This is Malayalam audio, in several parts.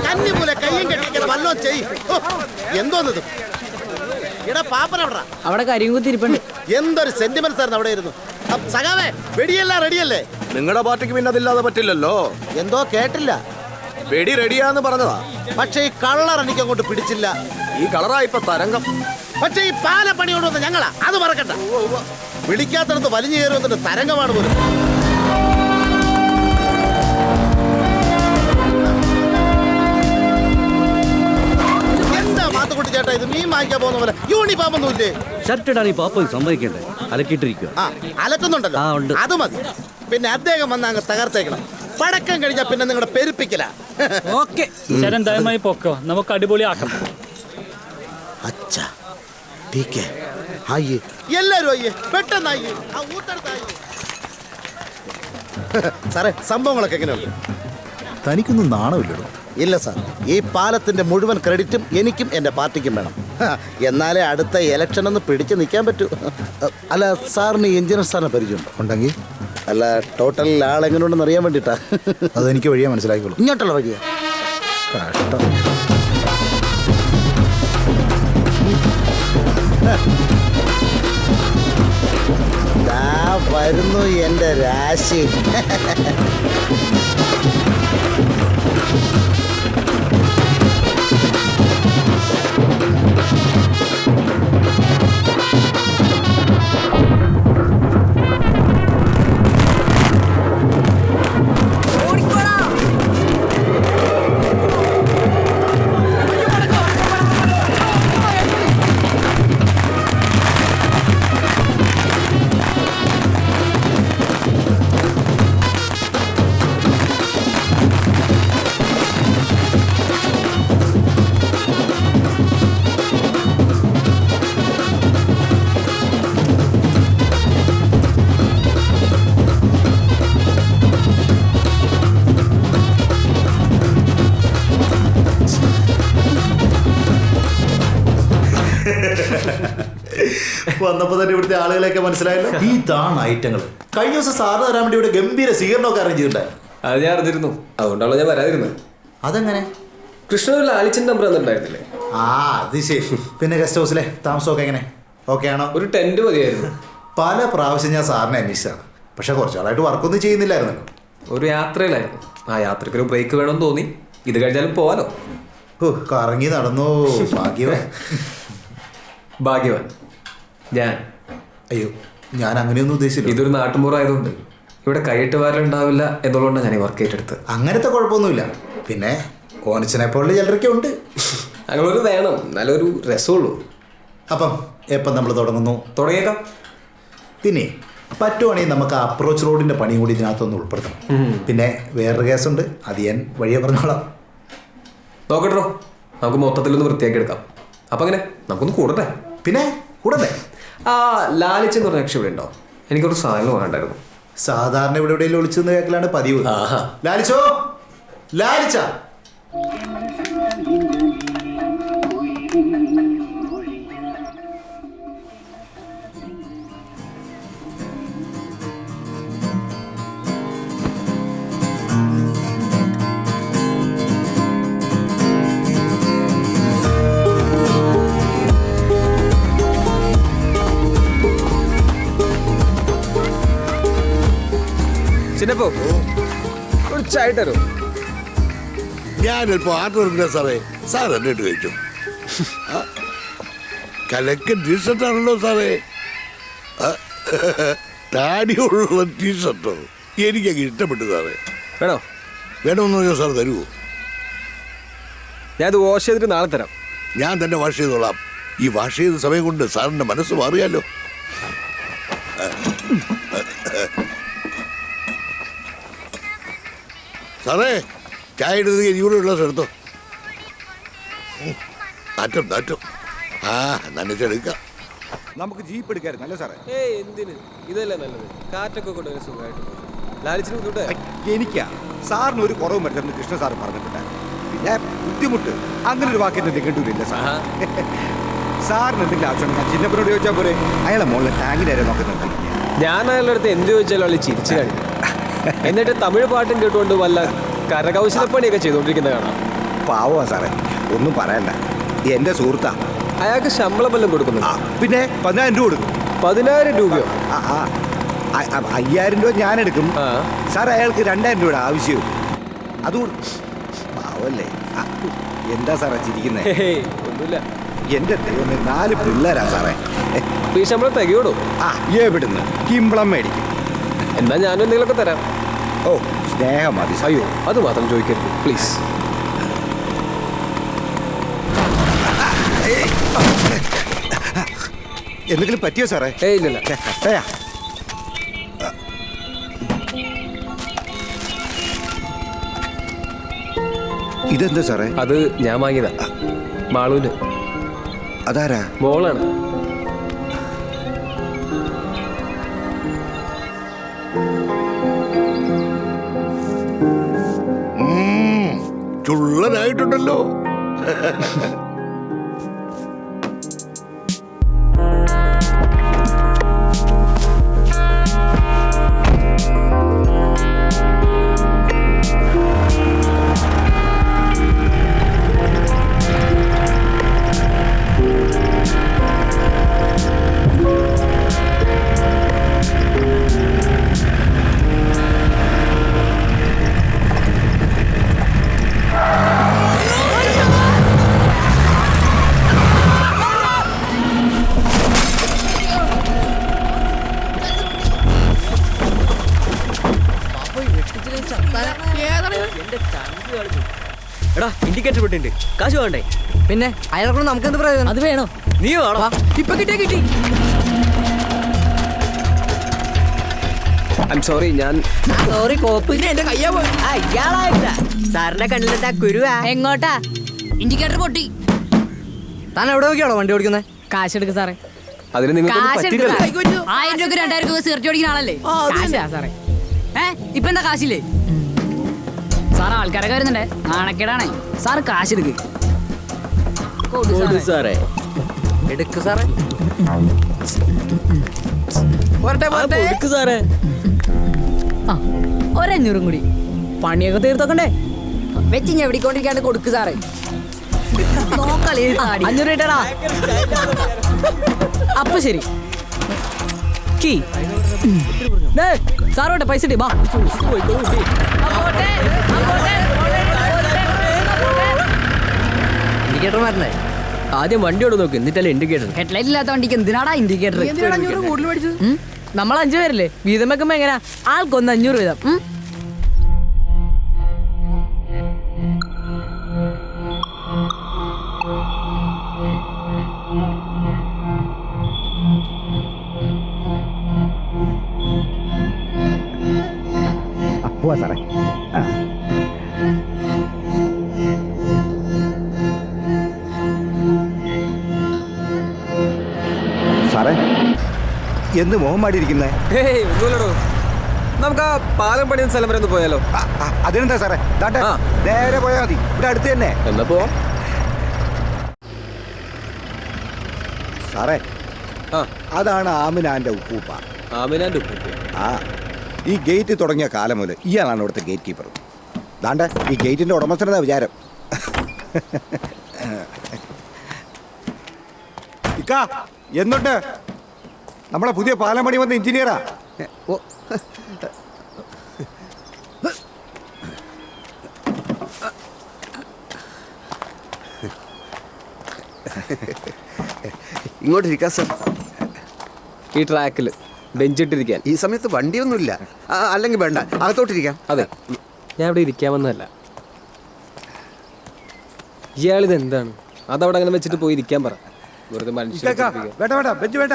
കന്നിമൂല കയ്യും കെട്ടിക്കാൻ വല്ലോ ചെയ്. എന്തോന്നത് ഇടാ പാപ്പനവിടാ അവിടെ കരിയും കുത്തിരിപ്പുണ്ട്. എന്തൊരു സെന്റിമെന്റ്സ് ആയിരുന്നു അവിടെ ഇരുന്നു. സഖാവേ വെടിയെല്ലാം റെഡിയല്ലേ? നിങ്ങളുടെ പാർട്ടിക്ക് പിന്നെ അതില്ലാതെ പറ്റില്ലല്ലോ. എന്തോ കേട്ടില്ല. വെടി റെഡിയാന്ന് പറഞ്ഞതാ. പക്ഷെ ഈ കളർ എനിക്ക് അങ്ങോട്ട് പിടിച്ചില്ല. ഈ കളറാ ഇപ്പൊ തരംഗം. പക്ഷെ ഈ പാല പണി കൊണ്ടുവന്ന ഞങ്ങളാ, അത് മറക്കണ്ട. വിളിക്കാത്തടത്ത് വലിഞ്ഞു കയറി വന്നിട്ട് തരംഗമാണ് പോലും. എന്താ മാത്തുക്കുട്ടി ചേട്ടാ ഇത്? മീൻ വാങ്ങിക്കാൻ പോകുന്ന പോലെ യൂണിഫോം ഒന്നും ഇല്ലേ? ഷർട്ട് ഇടാൻ ഈ പാപ്പ സമ്മതിക്കണ്ടേ? അലക്കിയിട്ടിരിക്കുക. ആ അലക്കുന്നുണ്ടല്ലോ, അത് മതി. പിന്നെ അദ്ദേഹം വന്ന് അങ്ങ് തകർത്തേക്കണം. പടക്കം കഴിഞ്ഞാൽ പിന്നെ നിങ്ങളുടെ പെരുപ്പിക്കല. ഓക്കെ ശരൺ, ദയമായി പൊക്കോ, നമുക്ക് അടിപൊളിയാക്കാം. അച്ഛാ എല്ലാരും അയ്യേ, പെട്ടെന്ന് അയ്യേ. സാറേ സംഭവങ്ങളൊക്കെ എങ്ങനെയുണ്ട്? തനിക്കൊന്നും നാണമില്ലടോ. ഇല്ല സാർ, ഈ പാലത്തിന്റെ മുഴുവൻ ക്രെഡിറ്റും എനിക്കും എൻ്റെ പാർട്ടിക്കും വേണം. എന്നാലേ അടുത്ത ഇലക്ഷൻ ഒന്ന് പിടിച്ചു നിൽക്കാൻ പറ്റൂ. അല്ല സാറിന് എഞ്ചിനീയർ സാറിനെ പരിചയമുണ്ടോ? ഉണ്ടെങ്കിൽ അല്ല ടോട്ടൽ ആളെങ്ങനെയുണ്ടെന്ന് അറിയാൻ വേണ്ടിയിട്ടാ. അതെനിക്ക് വഴിയാ മനസ്സിലാക്കിക്കോളൂ. ഇങ്ങോട്ടുള്ള വഴിയാ. കഷ്ടം. വരുന്നു എൻ്റെ രാശി. വന്നപ്പോ തന്നെ ഇവിടുത്തെ ആളുകളെയൊക്കെ മനസ്സിലായല്ലോ. ഈ താണ് ഐറ്റങ്ങൾ കഴിഞ്ഞ ദിവസം സാറിന് തരാൻ വേണ്ടി ഇവിടെ ഗംഭീര സ്വീകരണമൊക്കെ അറേഞ്ച് ചെയ്തിട്ടുണ്ടായിരുന്നു. അത് ഞാൻ അറിഞ്ഞിരുന്നു, അതുകൊണ്ടാണല്ലോ ഞാൻ വരാതിരുന്നത്. അതെങ്ങനെ? കൃഷ്ണൻ ആലിച്ചൻ നമ്പർ തന്നിട്ടുണ്ടായിരുന്നില്ലേ? ആ അത് ശരി. പിന്നെ ഗസ്റ്റ് ഹൗസിലെ താമസമൊക്കെ എങ്ങനെ? ഓക്കെ ആണോ? ഒരു ടെന്റ് മതിയായിരുന്നു. പല പ്രാവശ്യം ഞാൻ സാറിനെ അന്വേഷിച്ചാണ്, പക്ഷെ കുറച്ചാളായിട്ട് വർക്കൊന്നും ചെയ്യുന്നില്ലായിരുന്നല്ലോ. ഒരു യാത്രയിലായിരുന്നു. ആ യാത്രയ്ക്ക് ഒരു ബ്രേക്ക് വേണമെന്ന് തോന്നി. ഇത് കഴിഞ്ഞാലും പോവാലോ. കറങ്ങി നടന്നു. ഭാഗ്യവാൻ. ഭാഗ്യവാൻ ഞാൻ. അയ്യോ, ഞാൻ അങ്ങനെയൊന്നും ഉദ്ദേശിച്ചില്ല. ഇതൊരു നാട്ടുമ്പുറമായതുകൊണ്ട് ഇവിടെ കൈയിട്ട് വാരലുണ്ടാവില്ല എന്നുള്ളതുകൊണ്ടാണ് ഞാൻ ഈ വർക്ക് ഏറ്റെടുത്ത്. അങ്ങനത്തെ കുഴപ്പമൊന്നുമില്ല. പിന്നെ ഓനച്ചനെ പോലുള്ള ചിലരൊക്കെ ഉണ്ട്. അങ്ങനൊരു വേണം, നല്ലൊരു രസമുള്ളൂ. അപ്പം എപ്പം നമ്മൾ തുടങ്ങുന്നു? തുടങ്ങിയേക്കാം. പിന്നെ പറ്റുവാണെങ്കിൽ നമുക്ക് അപ്രോച്ച് റോഡിൻ്റെ പണിയും കൂടി ഇതിനകത്തൊന്ന് ഉൾപ്പെടുത്തണം. പിന്നെ വേറൊരു കേസുണ്ട്, അത് ഞാൻ വഴിയെ പറഞ്ഞോളാം. നോക്കട്ടോ, നമുക്ക് മൊത്തത്തിലൊന്ന് വൃത്തിയാക്കി എടുക്കാം. അപ്പം അങ്ങനെ നമുക്കൊന്ന് കൂടട്ടെ. പിന്നെ കൂടല്ലേ? ആ ലാലിച്ചെന്ന് പറഞ്ഞ രക്ഷ ഇവിടെ ഉണ്ടോ? എനിക്കൊരു സാധനം വേണ്ടായിരുന്നു. സാധാരണ ഇവിടെ എവിടെയെങ്കിലും ഒളിച്ചെന്ന് കേൾക്കലാണ് പതിവ്. ലാലിച്ചോ, ലാലിച്ച. ചിന്നപ്പോ ഒരു ചായ തരൂ. ഞാനിപ്പോ ആർട്ട് വർക്കില്ല സാറേ. സാർ എന്നിട്ട് കഴിച്ചു. കലക്കൻ ടീഷർട്ടാണല്ലോ സാറേ. താടിയുള്ള ടീഷർട്ടോ? എനിക്കങ്ങ് ഇഷ്ടപ്പെട്ടു സാറേ. വേണോ? വേണമെന്ന് പറഞ്ഞാൽ സാർ തരുമോ? ഞാനത് വാഷ് ചെയ്തിട്ട് നാളെ തരാം. ഞാൻ തന്നെ വാഷ് ചെയ്തോളാം. ഈ വാഷ് ചെയ്ത സമയം കൊണ്ട് സാറിന്റെ മനസ്സ് മാറിയാലോ. സാറേ ചായ എടുത്ത് ഇവിടെ ഉള്ള സ്ഥലത്തോ. നാറ്റം നാറ്റം. ആ നനച്ചെടുക്കാം. നമുക്ക് ജീപ്പ് എടുക്കാറുണ്ടല്ലോ സാറേ. എന്തിന്? ഇതല്ലേ നല്ലത്. കാറ്റൊക്കെ കൊണ്ട് സുഖമായിട്ട്. ലാലിച്ചിന് ബുദ്ധിമുട്ട് എനിക്കാ. സാറിന് ഒരു കുറവും പറ്റുമെന്ന് കൃഷ്ണ സാർ പറഞ്ഞിട്ടുണ്ടായിരുന്നു. പിന്നെ ബുദ്ധിമുട്ട് അങ്ങനെ ഒരു വാക്കിന്റെ നിഘണ്ടുവില്ല സാർ. സാറിന് എന്തെങ്കിലും ആവശ്യം ഞാൻ ചിന്നപ്പനോട് ചോദിച്ചാൽ പോരെ. അയാളെ മോളിലെ ടാങ്കിലാരെ നോക്കുന്നുണ്ട്. ഞാൻ അയാളുടെ അടുത്ത് എന്ത് ചോദിച്ചാലും അവള് ചിരിച്ചു കഴിഞ്ഞു. എന്നിട്ട് തമിഴ് പാട്ടും കേട്ടുകൊണ്ട് വല്ല കരകൗശലപ്പണിയൊക്കെ ചെയ്തുകൊണ്ടിരിക്കുന്ന കാണാം. പാവമാ സാറേ, ഒന്നും പറയണ്ട. എൻ്റെ സുഹൃത്താ. അയാൾക്ക് ശമ്പളം വല്ലതും കൊടുക്കുന്നു? പിന്നെ 10,000 രൂപ കൊടുക്കും. 10,000 രൂപയോ? 5,000 രൂപ ഞാനെടുക്കും. ആ. സാർ അയാൾക്ക് 2,000 രൂപയുടെ ആവശ്യവും. അതുകൊണ്ട് പാവല്ലേ. എന്താ സാറേ ചിരിക്കുന്നത്? ഒന്നുമില്ല. എൻ്റെ ദൈവമേ, 4 പിള്ളേരാ സാറേ. ഈ ശമ്പളം തികയോടോ? എവിടുന്ന് കിമ്പളം മേടിക്കും. എന്നാ ഞാനും എന്തെങ്കിലുമൊക്കെ തരാം. ഓ, സ്നേഹം മതി. അയ്യോ, അത് മാത്രം ചോദിക്കരുത് പ്ലീസ്. എന്തെങ്കിലും പറ്റിയോ സാറേ? ഏയ് ഇല്ലല്ല. ഇതെന്താ സാറേ? അത് ഞാൻ വാങ്ങിയതാ, മാളൂന്. അതാരാ? മോളാണ്. ചുള്ളനായിട്ടുണ്ടല്ലോ. എടാ ഇൻഡിക്കേറ്റർ വിട്ടിട്ടുണ്ട്, കാശ് വേണ്ടേ? പിന്നെ അയാളെ നമുക്ക് എന്ത് പ്രയോജനം? അത് വേണോ? നീ വേണോ? ഇപ്പൊ കിട്ടി. ഐ എം സോറി, ഞാൻ സോറി കോപ്പ്. എന്റെ കയ്യാ പോയി. സാറിന്റെ കണ്ണിലെന്താ കുരുവാ? എങ്ങോട്ടാ? ഇൻഡിക്കേറ്റർ പൊട്ടി. താൻ എവിടെ നോക്കിയാണോ വണ്ടി ഓടിക്കുന്നത്? കാശ് എടുക്ക് സാറേ. അതിന് നിങ്ങൾക്ക് കാശ് എടുക്ക് പറ്റില്ലല്ലോ. സാറേ. 1000 രൂപ 2000 രൂപ സിഗരറ്റ് ഓടിക്കുന്ന ആളല്ലേ? കാശാ സാറേ. ഇപ്പൊ എന്താ കാശില്ലേ സാർ? ആൾക്കാരൊക്കെ വരുന്നുണ്ടേ, നാണക്കേടാണേ. സാർ കാശ് എടുക്ക്. സാറേ എടുക്ക് സാറേ. കൊടുക്ക് സാറേ. 500 കൂടി പണിയൊക്കെ തീർത്തോക്കണ്ടേ? വെച്ച് ഞെവിടിക്കൊണ്ടിരിക്കാണ്ട് കൊടുക്ക് സാറേ. 500 ഇട്ടടാ. അപ്പൊ ശരി. കീ സാറോട്ടെ പൈസ ഇട്ടി. ഇൻഡിക്കേറ്റർ മാറ്റണ്ടേ? ആദ്യം വണ്ടിയോട് നോക്ക്, എന്നിട്ടല്ലേ ഇൻഡിക്കേറ്റർ. ഹെഡ്ലൈറ്റ് ഇല്ലാത്ത വണ്ടിക്ക് എന്തിനാടാ ഇൻഡിക്കേറ്റർ? നമ്മൾ 5 പേരല്ലേ, വീതം വെക്കുമ്പോ എങ്ങനെയാ? ആൾക്കൊന്ന് 500 വീതം. പോവാ സാറേ. സാറേ എന്ത് മോഹം മാടിയിരിക്കുന്നേ? ഏയ് ഒന്നുമില്ലടോ. നമുക്ക് ആ പാലം പണിയുന്ന സ്ഥലം വരെ ഒന്ന് പോയാലോ? അതിനെന്താ സാറേ? ദാണ്ടെ, ആ. നേരെ പോയാൽ മതി, ഇവിടെ അടുത്ത് തന്നെ. എന്നാ പോവാം. സാറേ, ആ, അതാണ് ആമിനാന്റെ ഉപ്പൂപ്പ. ആമിനാന്റെ ഉപ്പൂപ്പ. ആ, ഈ ഗേറ്റ് തുടങ്ങിയ കാലം മുതൽ ഇയാളാണ് ഇവിടുത്തെ ഗേറ്റ് കീപ്പർ. ദാണ്ടെ ഈ ഗേറ്റിന്റെ ഉടമസ്ഥനെന്നാ വിചാരം. ഇക്കാ എന്തുണ്ട്? നമ്മളെ പുതിയ പാലം പണി വന്ന എഞ്ചിനീയറാ. ഇങ്ങോട്ടിരിക്കാം സർ. ഈ ട്രാക്കിൽ ബെഞ്ചിട്ടിരിക്കാൻ. ഈ സമയത്ത് വണ്ടിയൊന്നുമില്ല. അല്ലെങ്കിൽ വേണ്ട, അകത്തോട്ടിരിക്കാം. അതെ, ഞാൻ ഇവിടെ ഇരിക്കാമെന്നല്ല. ഇയാളിത് എന്താണ്? അതവിടെ അങ്ങനെ വെച്ചിട്ട് പോയി ഇരിക്കാൻ പറ. വെറുതെ മനുഷ്യനെ വേണ്ട വേണ്ട, ബെഞ്ച് വേണ്ട.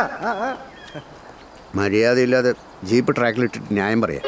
മര്യാദയില്ലാതെ ജീപ്പ് ട്രാക്കിലിട്ടിട്ട് ന്യായം പറയാം.